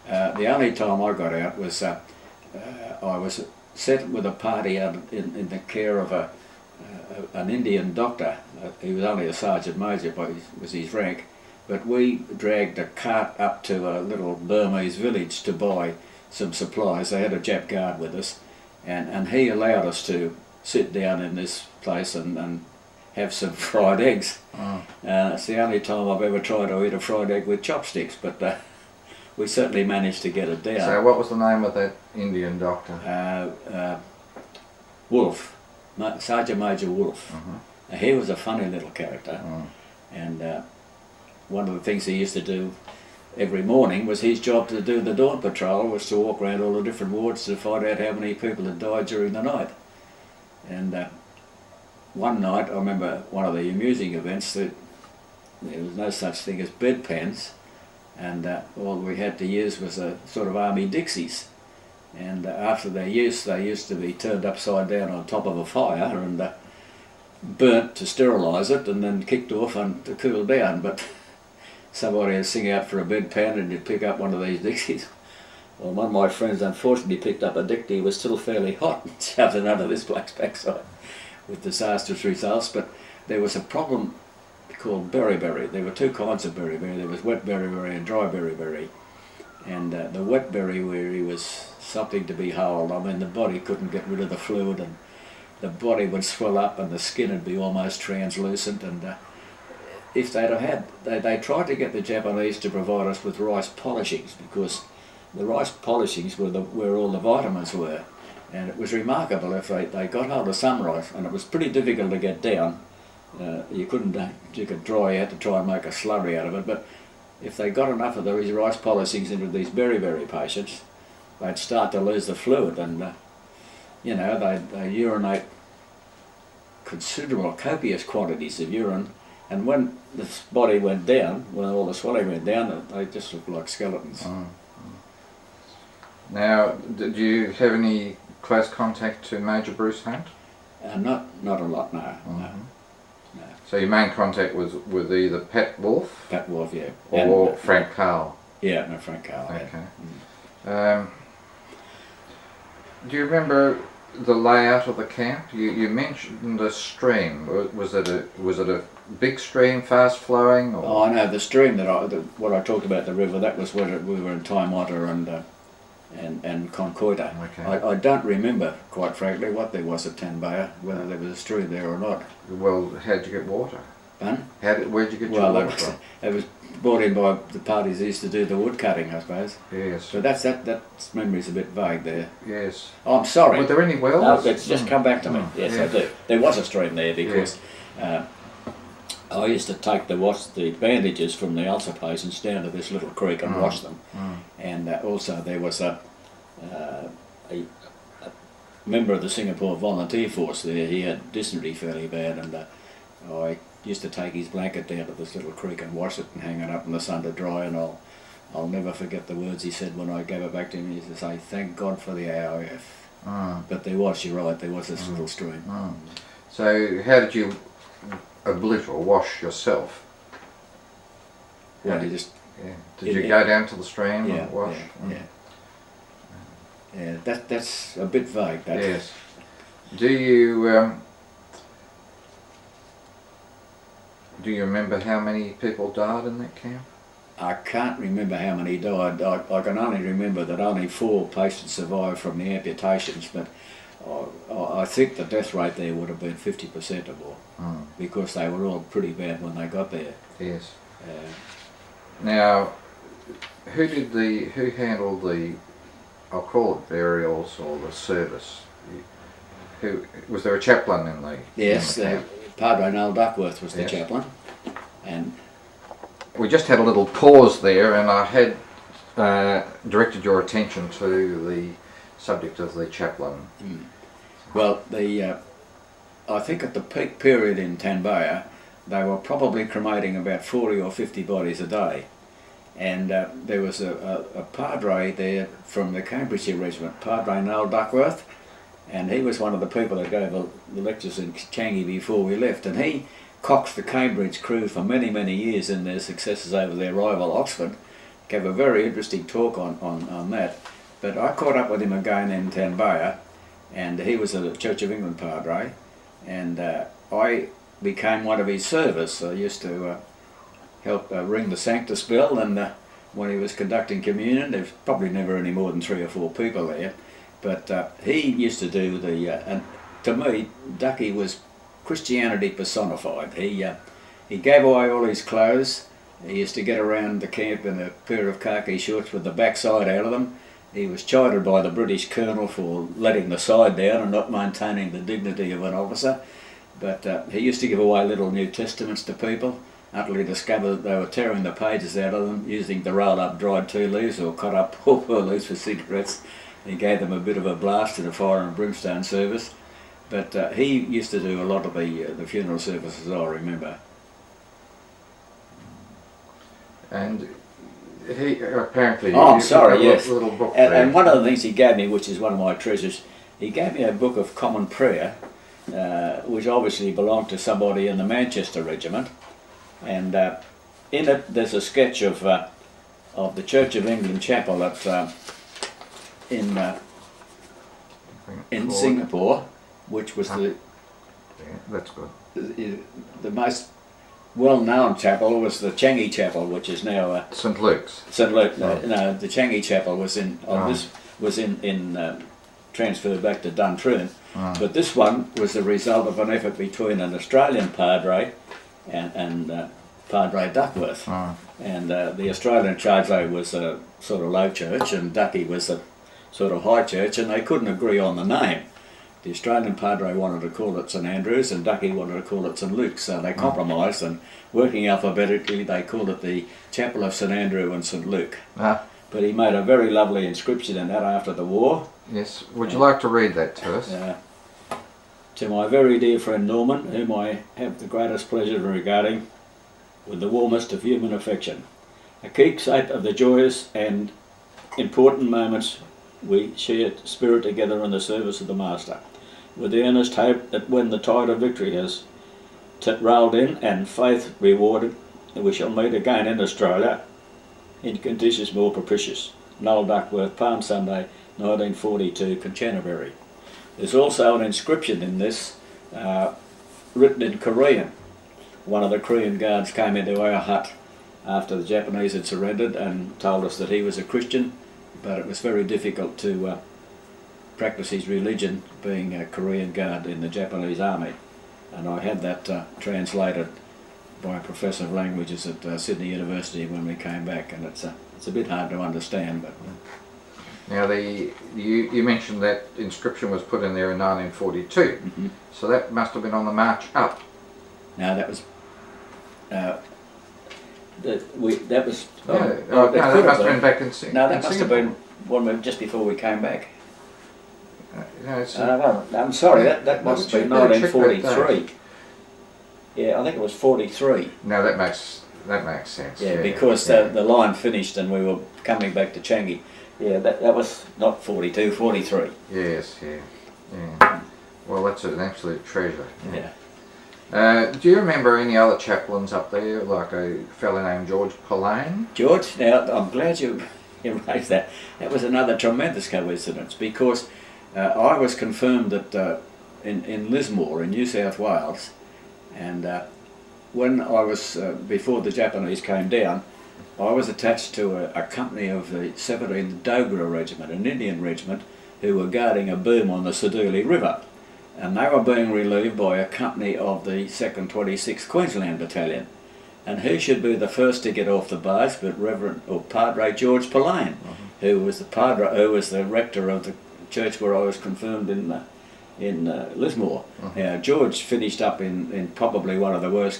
The only time I got out was I was set with a party out in the care of an Indian doctor. He was only a sergeant major, but was his rank. But we dragged a cart up to a little Burmese village to buy some supplies. They had a Jap guard with us, and he allowed us to sit down in this place and have some fried eggs. It's the only time I've ever tried to eat a fried egg with chopsticks, but we certainly managed to get it down. So what was the name of that Indian doctor? Wolf, Sergeant Major Wolf. He was a funny little character, and one of the things he used to do every morning was his job to do the dawn patrol, was to walk around all the different wards to find out how many people had died during the night. And one night, I remember one of the amusing events, that there was no such thing as bedpans, and all we had to use was a sort of army dixies. And after their use, they used to be turned upside down on top of a fire and burnt to sterilise it, and then kicked off and to cool down. But somebody would sing out for a bedpan and you'd pick up one of these dixies. Well, one of my friends unfortunately picked up a dixie. It was still fairly hot and shoved it under this bloke's backside with disastrous results. But there was a problem called beriberi. There were two kinds of beriberi. There was wet beriberi and dry beriberi. And the wet beriberi was something to behold. I mean, the body couldn't get rid of the fluid, and the body would swell up and the skin would be almost translucent. And if they'd have had, they tried to get the Japanese to provide us with rice polishings, because the rice polishings were where all the vitamins were. And it was remarkable if they got hold of some rice, and it was pretty difficult to get down. You could dry out to try and make a slurry out of it, but if they got enough of these rice polishings into these beriberi patients, they'd start to lose the fluid, and you know, they urinate considerable, copious quantities of urine, and when the body went down, when all the swelling went down, they just looked like skeletons. Now, did you have any close contact to Major Bruce Hunt? Not a lot, no. No. So your main contact was with either Pat Wolf? Pat Wolf, yeah. Or Frank Cahill? Yeah, no, Frank Cahill. Okay. Yeah. Do you remember the layout of the camp? You mentioned a stream. Was it a big stream, fast flowing? Or? Oh, I know the stream what I talked about, the river. That was where we were in Taimata and Concoita. Okay. I don't remember, quite frankly, what there was at Tanbaya, whether there was a stream there or not. Well, how'd you get water? Pardon? Where'd you get your water from? It was brought in by the parties that used to do the wood cutting, I suppose. Yes. But that memory's a bit vague there. Yes. Oh, I'm sorry. Were there any wells? No, it's just come back to me. Yes, yeah. I do. There was a stream there because I used to take the bandages from the ulcer patients down to this little creek and wash them. And also there was a member of the Singapore Volunteer Force there. He had dysentery fairly bad, and I used to take his blanket down to this little creek and wash it and hang it up in the sun to dry, and I'll never forget the words he said when I gave it back to him. He used to say, "Thank God for the AIF." But there was, you're right, there was this little stream. So how did you obliterate or wash yourself? Well, you just... Yeah. Did you go down to the stream and wash? Yeah, that's a bit vague. That. Yes. Do you remember how many people died in that camp? I can't remember how many died. I can only remember that only 4 patients survived from the amputations, but I think the death rate there would have been 50% or more, because they were all pretty bad when they got there. Yes. Now, who handled the, I'll call it burials or the service? Who was there a chaplain in the? Yes, in the camp? Padre Noel Duckworth was the chaplain, and we just had a little pause there, and I had directed your attention to the subject of the chaplain. Well, I think at the peak period in Tanbaya, they were probably cremating about 40 or 50 bodies a day. And there was a padre there from the Cambridgeshire Regiment, Padre Noel Duckworth, and he was one of the people that gave the lectures in Changi before we left, and he coxed the Cambridge crew for many, many years in their successes over their rival Oxford, gave a very interesting talk on that. But I caught up with him again in Tanbaya, and he was a Church of England padre, and I became one of his service. I used to help ring the Sanctus bell, and when he was conducting communion, there's probably never any more than 3 or 4 people there, but he used to do the, and to me, Ducky was Christianity personified. He gave away all his clothes. He used to get around the camp in a pair of khaki shorts with the backside out of them. He was chided by the British colonel for letting the side down and not maintaining the dignity of an officer. But he used to give away little New Testaments to people, until he discovered that they were tearing the pages out of them using the rolled up dried tea leaves or cut up pawpaw leaves for cigarettes. He gave them a bit of a blast in a fire and brimstone service. But he used to do a lot of the funeral services, I remember. And he apparently... Oh, I'm sorry, yes. Little book and one of the things he gave me, which is one of my treasures, he gave me a book of common prayer, which obviously belonged to somebody in the Manchester Regiment. And in it there's a sketch of the Church of England chapel at in Singapore, which was yeah, that's good. The most well-known chapel was the Changi Chapel, which is now St Luke's. St Luke. No, the Changi Chapel was this was in transferred back to Duntroon, but this one was the result of an effort between an Australian padre and Padre Duckworth. And the Australian charge was a sort of low church, and Ducky was a sort of high church, and they couldn't agree on the name. The Australian Padre wanted to call it St Andrews, and Ducky wanted to call it St Luke's, so they compromised, and working alphabetically they called it the Chapel of St Andrew and St Luke. But he made a very lovely inscription in that after the war. Yes, would you like to read that to us? To my very dear friend Norman, whom I have the greatest pleasure in regarding with the warmest of human affection. A keepsake of the joyous and important moments we shared spirit together in the service of the Master, with the earnest hope that when the tide of victory has rolled in and faith rewarded, we shall meet again in Australia in conditions more propitious. Noel Duckworth, Palm Sunday, 1942, Kanchanaburi. There's also an inscription in this written in Korean. One of the Korean guards came into our hut after the Japanese had surrendered and told us that he was a Christian, but it was very difficult to practice his religion being a Korean guard in the Japanese army. And I had that translated by a professor of languages at Sydney University when we came back, and it's a bit hard to understand. But now you mentioned that inscription was put in there in 1942, so that must have been on the march up. No, that was that was that must have been back in Singapore. No, that must have been just before we came back. I'm sorry, that must have been 1943. Yeah, I think it was 43. No, that makes sense. Yeah, because the line finished and we were coming back to Changi. Yeah, that was not 42, 43. Yes, yeah. Well, that's an absolute treasure. Yeah. Do you remember any other chaplains up there, like a fellow named George Pillane? George? Now, I'm glad you raised that. That was another tremendous coincidence, because I was confirmed in Lismore in New South Wales, and when I was, before the Japanese came down, I was attached to a company of the 17th Dogra Regiment, an Indian regiment, who were guarding a boom on the Seduli River. And they were being relieved by a company of the 2nd 26th Queensland Battalion. And who should be the first to get off the barge but Padre George Pillane, who was the rector of the church where I was confirmed in Lismore. Now, George finished up in probably one of the worst